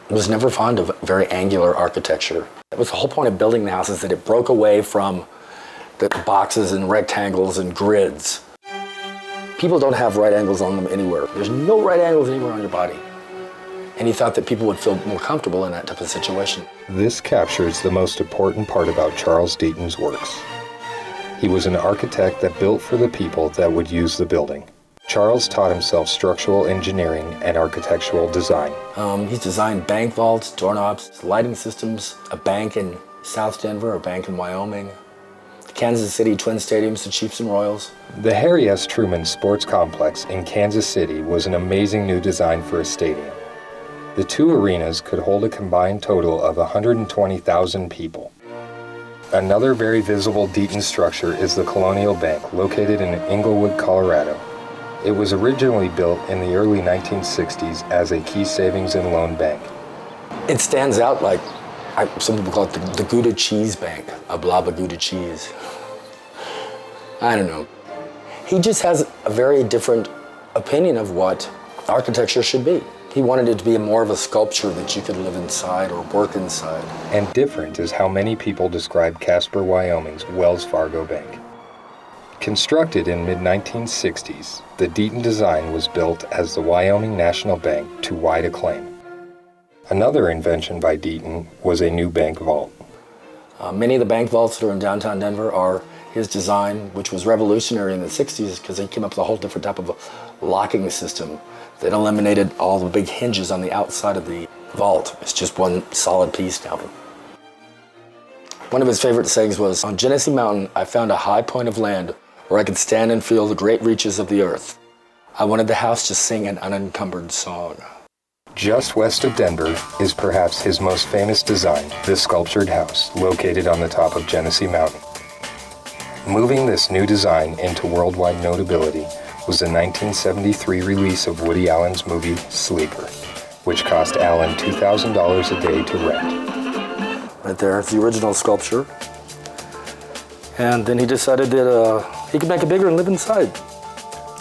was never fond of very angular architecture. That was the whole point of building the house, is that it broke away from the boxes and rectangles and grids. People don't have right angles on them anywhere. There's no right angles anywhere on your body. And he thought that people would feel more comfortable in that type of situation. This captures the most important part about Charles Deaton's works. He was an architect that built for the people that would use the building. Charles taught himself structural engineering and architectural design. He's designed bank vaults, doorknobs, lighting systems, a bank in South Denver, a bank in Wyoming, the Kansas City Twin Stadiums, the Chiefs and Royals. The Harry S. Truman Sports Complex in Kansas City was an amazing new design for a stadium. The two arenas could hold a combined total of 120,000 people. Another very visible Deaton structure is the Colonial Bank, located in Englewood, Colorado. It was originally built in the early 1960s as a key savings and loan bank. It stands out like, some people call it the Gouda cheese bank, a blob of Gouda cheese. I don't know. He just has a very different opinion of what architecture should be. He wanted it to be more of a sculpture that you could live inside or work inside. And different is how many people describe Casper, Wyoming's Wells Fargo Bank. Constructed in mid-1960s, the Deaton design was built as the Wyoming National Bank to wide acclaim. Another invention by Deaton was a new bank vault. Many of the bank vaults that are in downtown Denver are his design, which was revolutionary in the 60s because he came up with a whole different type of a locking system that eliminated all the big hinges on the outside of the vault. It's just one solid piece now. One of his favorite sayings was, "On Genesee Mountain, I found a high point of land where I could stand and feel the great reaches of the earth. I wanted the house to sing an unencumbered song." Just west of Denver is perhaps his most famous design, the sculptured house, located on the top of Genesee Mountain. Moving this new design into worldwide notability was the 1973 release of Woody Allen's movie Sleeper, which cost Allen $2,000 a day to rent. Right there, the original sculpture. And then he decided that he could make it bigger and live inside.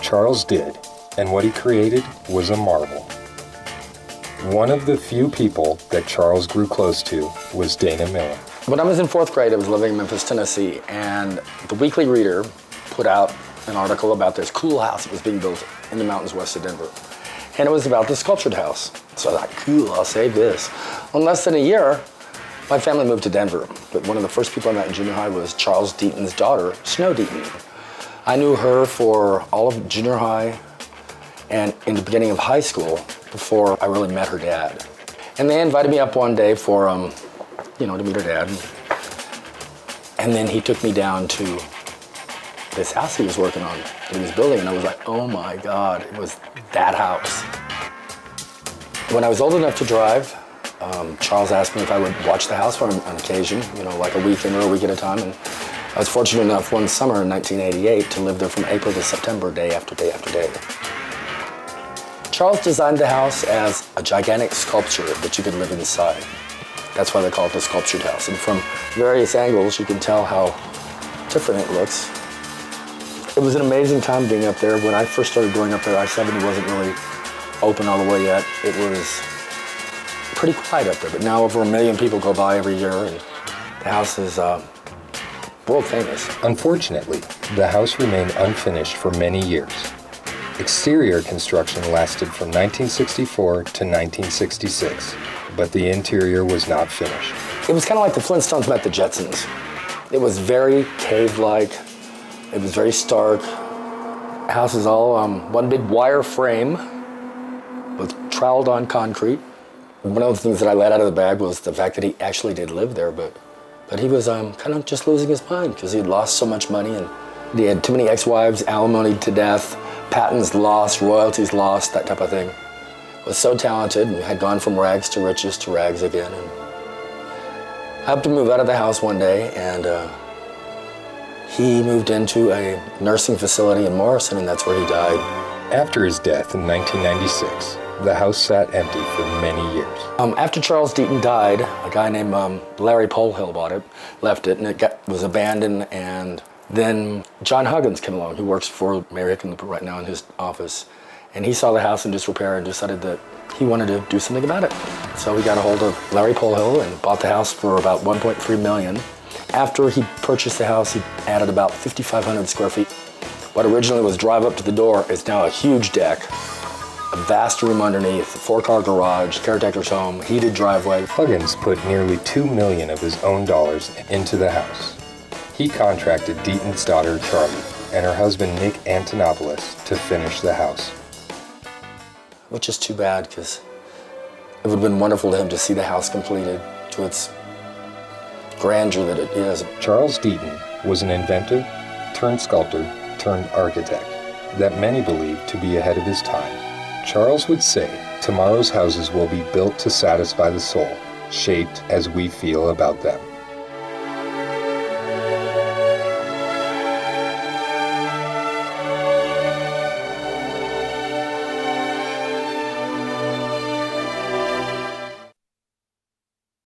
Charles did, and what he created was a marvel. One of the few people that Charles grew close to was Dana Miller. When I was in 4th grade, I was living in Memphis, Tennessee, and the Weekly Reader put out an article about this cool house that was being built in the mountains west of Denver. And it was about the sculptured house. So I thought, cool, I'll save this. Well, in less than a year, my family moved to Denver. But one of the first people I met in junior high was Charles Deaton's daughter, Snow Deaton. I knew her for all of junior high and in the beginning of high school before I really met her dad. And they invited me up one day for, to meet her dad. And then he took me down to this house he was working on, that he was building, and I was like, oh my God, it was that house. When I was old enough to drive, Charles asked me if I would watch the house for him on occasion, like a weekend or a week at a time, and I was fortunate enough one summer in 1988 to live there from April to September, day after day after day. Charles designed the house as a gigantic sculpture that you could live inside. That's why they call it the sculptured house, and from various angles you can tell how different it looks. It was an amazing time being up there. When I first started going up there, I-70 wasn't really open all the way yet. It was pretty quiet up there, but now over 1 million people go by every year, and the house is world famous. Unfortunately, the house remained unfinished for many years. Exterior construction lasted from 1964 to 1966, but the interior was not finished. It was kind of like the Flintstones met the Jetsons. It was very cave-like. It was very stark. The house is all one big wire frame with troweled on concrete. One of the things that I let out of the bag was the fact that he actually did live there, but he was kind of just losing his mind because he had lost so much money, and he had too many ex-wives, alimony to death, patents lost, royalties lost, that type of thing. Was so talented and had gone from rags to riches to rags again. And I happened to move out of the house one day, and he moved into a nursing facility in Morrison, and that's where he died. After his death in 1996, the house sat empty for many years. After Charles Deaton died, a guy named Larry Polhill bought it, left it, and it was abandoned. And then John Huggins came along, who works for Mary Hicken right now in his office. And he saw the house in disrepair and decided that he wanted to do something about it. So we got a hold of Larry Polhill and bought the house for about $1.3 million. After he purchased the house, he added about 5,500 square feet. What originally was drive up to the door is now a huge deck, a vast room underneath, a 4-car garage, caretaker's home, heated driveway. Huggins put nearly $2 million of his own dollars into the house. He contracted Deaton's daughter, Charlie, and her husband, Nick Antonopoulos, to finish the house. Which is too bad, because it would have been wonderful to him to see the house completed to its grandeur that it is. Charles Deaton was an inventor, turned sculptor, turned architect that many believed to be ahead of his time. Charles would say, "Tomorrow's houses will be built to satisfy the soul, shaped as we feel about them."